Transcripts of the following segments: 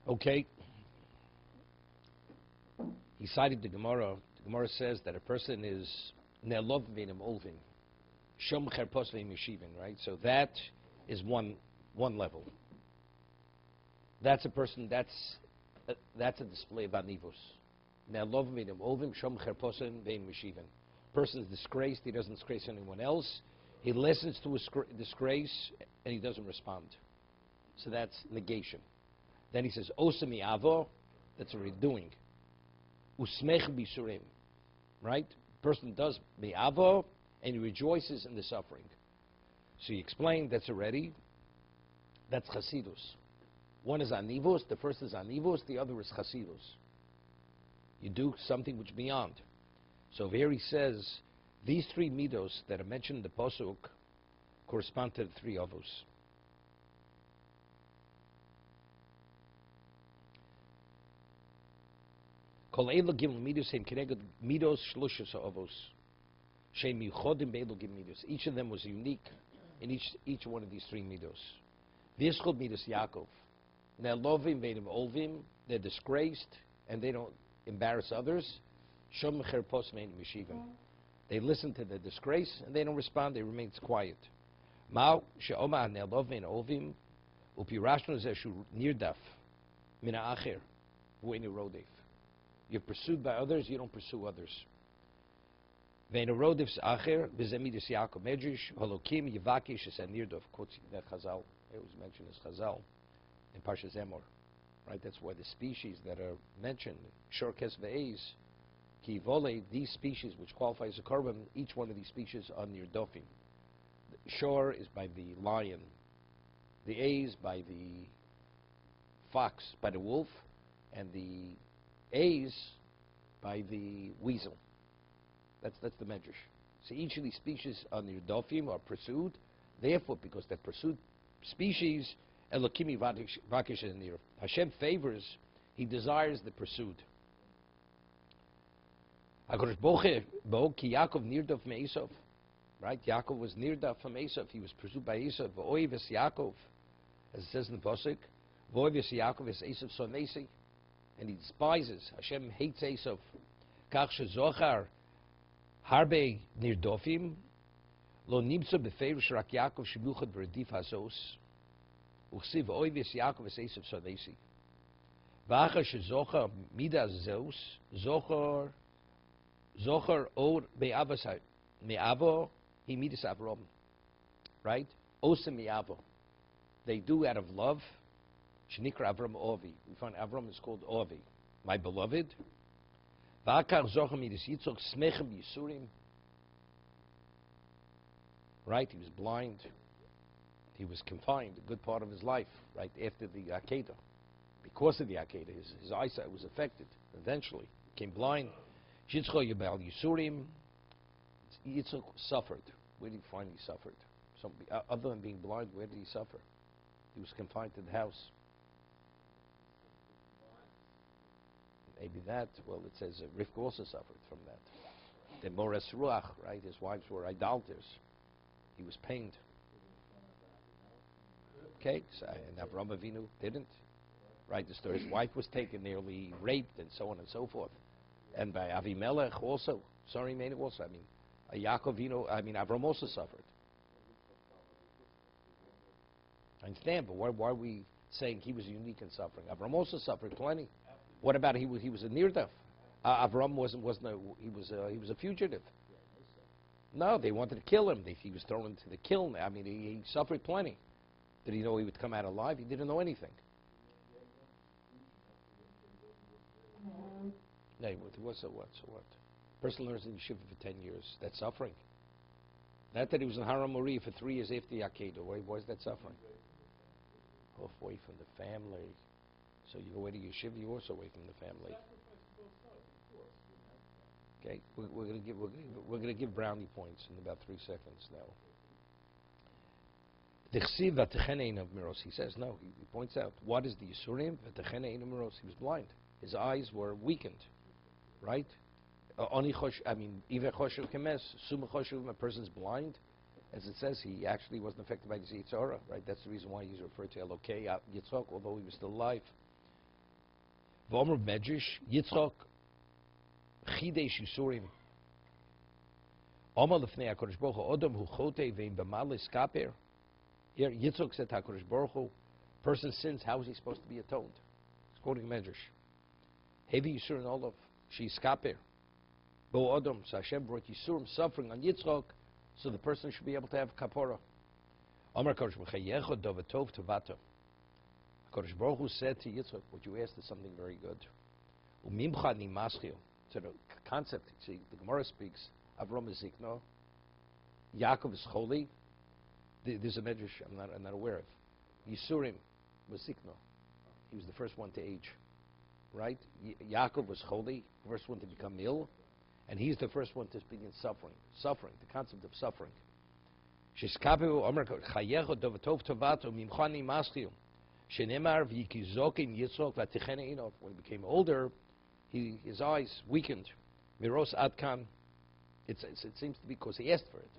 Okay. He cited the Gemara. The Gemara says that a person is ne'lov v'enim olvin, shom cherpos v'enim yeshivin, right? So that is one level. That's a person. That's a display of anivos. Ne'lov v'enim olvin, shom cherpos v'enim yeshivin. Person is disgraced. He doesn't disgrace anyone else. He listens to his disgrace and he doesn't respond. So that's negation. Then he says osami avo. That's already doing. Usmech bisurim, right? Person does mi'avo and he rejoices in the suffering. So he explained that's that's chasidus. One is anivos, the first is anivos, the other is chasidus. You do something which beyond. So here he says these three midos that are mentioned in the pasuk correspond to the three avos. Each of them was unique in each one of these three midos. This called midos Yaakov. Ne'lovim ve'enim olvim, they're disgraced and they don't embarrass others. Shom cherpos ve'enim yeshivim. They listen to the disgrace and they don't respond. They remain quiet. Ma'u she'omar ne'lov ve'enim olvim upirashnu zeshu nirdaf min ha'acher hu'eni rodef. You're pursued by others, you don't pursue others. Ve'nerodivs acher v'zemidus Yaakov medrash holokim yivakish es anirdov. Quotes that Chazal. It was mentioned as Chazal in Parshas Emor, right? That's why the species that are mentioned, shorkes ve'ez, ki vole, these species which qualify as a korban, each one of these species are nirdofim. Shor is by the lion, the ez by the fox, by the wolf, and the A's by the weasel. That's the medrash. So each of these species are nirdofim, are pursued. Therefore, because they're pursued species, Elokimi vakish is nir. Hashem favors, He desires the pursued. HaKadosh Baruch ki Yaakov nirdof me'Esav. Right? Yaakov was nirdof from Esav. He was pursued by Esav. V'oiv es Yaakov, as it says in the pasuk. V'oiv es Yaakov es Esav sonesi. And he despises. Hashem hates Esav. Kach shezochar harbe nirdofim lo nimtzo beferish rak Yaakov shemiuchad b'redif hazos uchsiv oives Yaakov es Esav sonesi v'achar shezochar midas zeus zochar or me'avo he midas Avram, right? Osa me'avo, they do out of love. Shnikra Avram Ovi. We find Avram is called Ovi, my beloved. V'akar zochem midas Yitzchok smechem yisurim. Right, he was blind. He was confined a good part of his life, right after the Akedah. Because of the Akedah, his eyesight was affected. Eventually, became blind. Yitzchok Yibal Yisurim. Yitzchok suffered. Where did he find he suffered? Other than being blind, where did he suffer? He was confined to the house. Maybe that, well, it says Rivka also suffered from that. The Mores Ruach, right? His wives were idolaters. He was pained. Okay, so, and Avraham Avinu didn't. Right, the story, his wife was taken, nearly raped, and so on and so forth. And by Avimelech also. Sorry, man, also. I mean, Yaakov Avinu, Avraham also suffered. I understand, but why are we saying he was unique in suffering? Avraham also suffered plenty. What about he was a near-death? Avram wasn't he was a fugitive. No, they wanted to kill him. He was thrown into the kiln. I mean, he suffered plenty. Did he know he would come out alive? He didn't know anything. No, so what? Person learns in yeshiva for 10 years. That's suffering. Not that he was in Haram Mori for 3 years after the Akedah. Why is that suffering? Away from the family. So you go away to yeshiva, you're also away from the family. Okay, we're going to give brownie points in about 3 seconds now. He says no. He points out what is the Yisurim. He was blind. His eyes were weakened. Right? A person's blind. As it says, he actually wasn't affected by the Yitzhara. Right? That's the reason why he's referred to Elokei Yitzchok, although he was still alive. V'omer Medrash Yitzchak Chidesh Yisurim. Omer lefnei HaKadosh Baruch Hu Odom Hu Chotei Ve'im B'Malis Kaper. Here Yitzchak said to HaKadosh Baruch Hu, person sins, how is he supposed to be atoned? He's quoting Medrash. Hevi Yisurim Olav She's Kaper. Bo Odom, so Hashem brought Yisurim, suffering on Yitzchak, so the person should be able to have kapora. Omer HaKadosh Baruch Hu Yecho Dovatov Tovato. HaKadosh Baruch Hu said to Yitzchak, what you asked is something very good. Umimcha ni maschil. So the concept, see, the Gemara speaks, Avram is Zikno, Yaakov is holy. There's a medrash I'm not aware of. Yisurim was Zikno. He was the first one to age. Right? Yaakov was holy, first one to become ill, and he's the first one to begin suffering. Suffering, the concept of suffering. When he became older, his eyes weakened. Miros Adkan. It seems to be because he asked for it.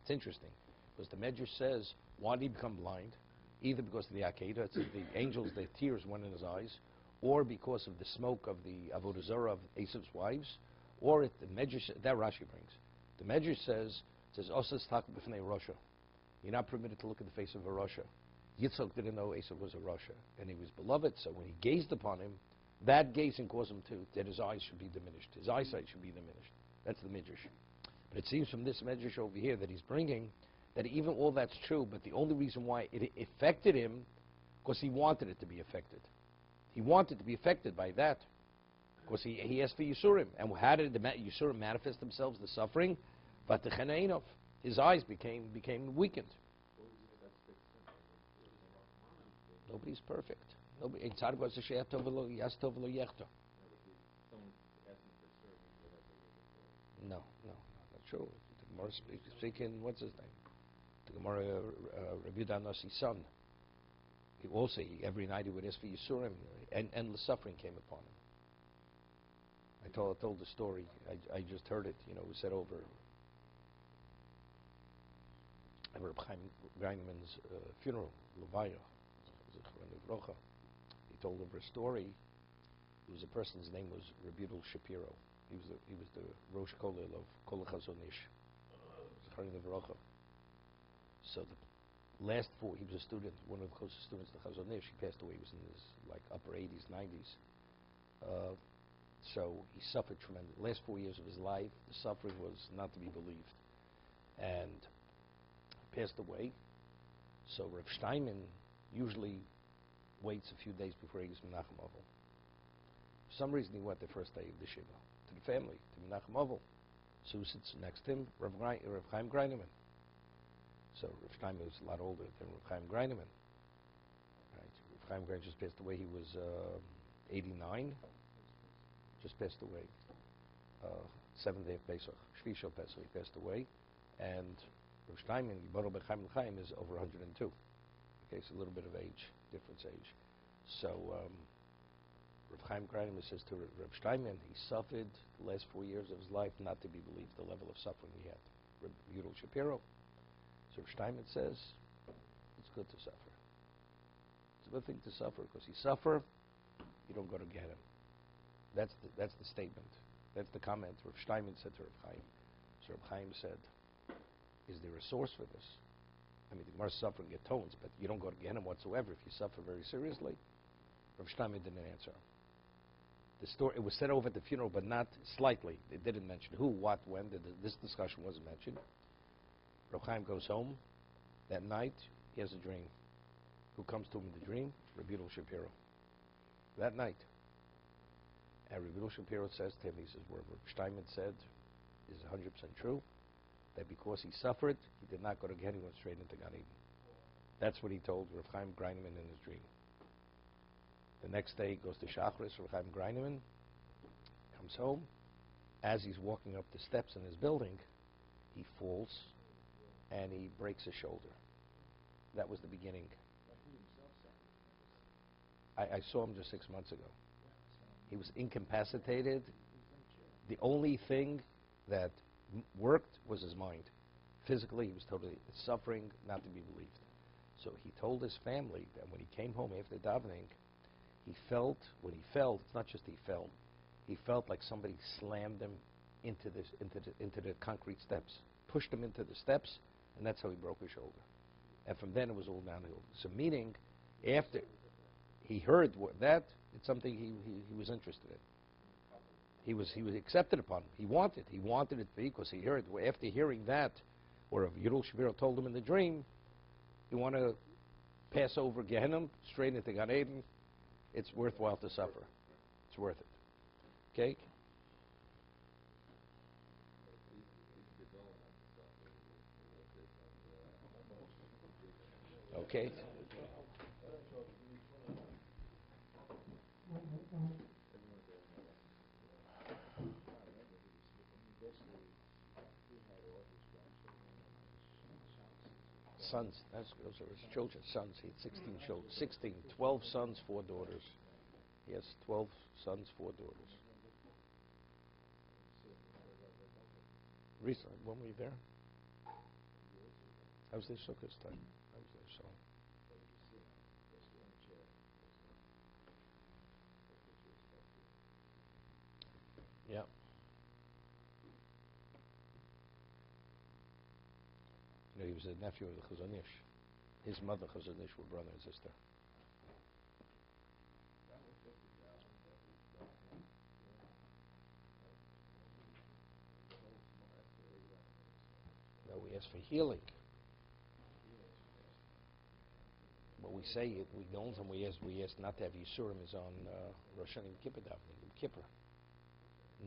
It's interesting. Because the Medrash says, why did he become blind? Either because of the Akedah, the angels, their tears went in his eyes, or because of the smoke of the Avodah Zarah of Esav's wives, or the Medrash, that Rashi brings. The Medrash says Osas Tak B'fnei Rosha. You're not permitted to look at the face of a Rosha. Yitzchak didn't know Esav was a Rosha, and he was beloved, so when he gazed upon him, that gazing caused him that his eyes should be diminished. His eyesight should be diminished. That's the Medrash. But it seems from this Medrash over here that he's bringing that even all that's true, but the only reason why it affected him, because he wanted it to be affected. He wanted to be affected by that, because he asked for Yisurim. And how did the Yisurim manifest themselves, the suffering? His eyes became weakened. Nobody's perfect. Nobody. No, not true. The Gemara speaking, what's his name? The Gemara, Rabbi Nasi's son. He also, every night he would ask for Yisurim, and endless suffering came upon him. I told the story. I just heard it. It was said over at Reb Chaim Greineman's funeral, Levaya. He told over a story. It was a person's name was Rabbi Shapiro. He was the Rosh Kollel of Kol Chazon Ish. So the last he was a student, one of the closest students to Chazon Ish. He passed away. He was in his upper 80s, 90s. So he suffered tremendously. The last 4 years of his life, the suffering was not to be believed, and passed away. So Rav Steinman usually waits a few days before he gets Menachem Ovel. For some reason, he went the first day of the Shiva to the family, to Menachem Ovel. So who sits next to him? Rav Chaim Greineman. So Rav Steinman was a lot older than Rav Chaim Greineman. Right? Rav Chaim Greineman just passed away. He was 89. Just passed away. 7th day of Pesach, Shvi Shel Pesach, he passed away. And Rav Steinman, Yibaro B'Chaim L'Chaim, is over 102. Okay, so a little bit of difference age. So Rav Chaim Greineman says to Rav Steinman, he suffered the last 4 years of his life, not to be believed, the level of suffering he had. Rav Yudel Shapiro. So Rav Steinman says, it's good to suffer. It's a good thing to suffer, because you suffer, you don't go to Gehenna. That's the statement. That's the comment Rav Steinman said to Rav Chaim. So Rav Chaim said, is there a source for this? I mean, the Gemara suffering atones, but you don't go to Gehenna whatsoever if you suffer very seriously. Rav Steinman didn't answer. The story, it was said over at the funeral, but not slightly. It didn't mention who, what, when. This discussion wasn't mentioned. Rav Chaim goes home. That night, he has a dream. Who comes to him in the dream? Rabbi Yudel Shapiro. That night. And Rabbi Yudel Shapiro says to him, he says, what Rav Steinman said is 100% true, that because he suffered, he did not go to Gehenna, he went straight into Gan Eden. That's what he told Rav Chaim Greineman in his dream. The next day, he goes to Shachris. Rav Chaim Greineman comes home. As he's walking up the steps in his building, he falls, and he breaks his shoulder. That was the beginning. I saw him just 6 months ago. He was incapacitated. The only thing that worked was his mind. Physically, he was totally suffering, not to be believed. So he told his family that when he came home after davening, He felt, when he fell, it's not just he fell. He felt like somebody slammed him into the concrete steps, pushed him into the steps, and that's how he broke his shoulder. And from then it was all downhill. So meaning, after he heard that, it's something he was interested in. He was accepted upon. He wanted it because he heard. After hearing that, or Yerul Shapiro told him in the dream, you want to pass over Gehenna straight into Gan Eden. It's worthwhile to suffer. It's worth it. Okay. Okay. Sons, those are his children, sons. He had 16 children, 12 sons, 4 daughters. Yes, 12 sons, 4 daughters. Recently, when were you there? I was there Sukkot time. I was there, so. Yeah. You know, he was a nephew of the Chazon Ish. His mother, Chazon Ish, were brother and sister. No, we ask for healing. What we say, we don't, and we ask not to have Yisurim is on Rosh Hashanah and Kippur davening, Yom Kippur.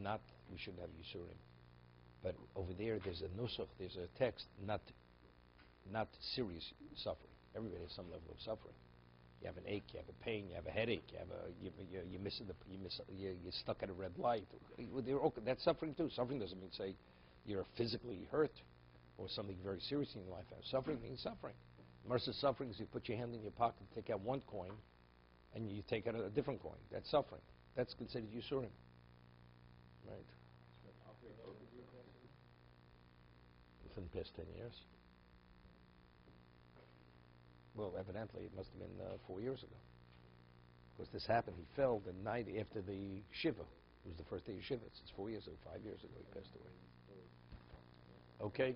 Not, we shouldn't have Yisurim. But over there, there's a nusach, there's a text, not serious suffering. Everybody has some level of suffering. You have an ache, you have a pain, you have a headache, you're stuck at a red light. That's suffering too. Suffering doesn't mean say you're physically hurt or something very serious in your life. Suffering means suffering. Mercy suffering is you put your hand in your pocket, take out one coin, and you take out a different coin. That's suffering. That's considered Yisurim. Right. Within the past 10 years. Well, evidently, it must have been 4 years ago. Because this happened, he fell the night after the Shiva. It was the first day of Shiva. It's 4 years ago, 5 years ago he passed away. Okay.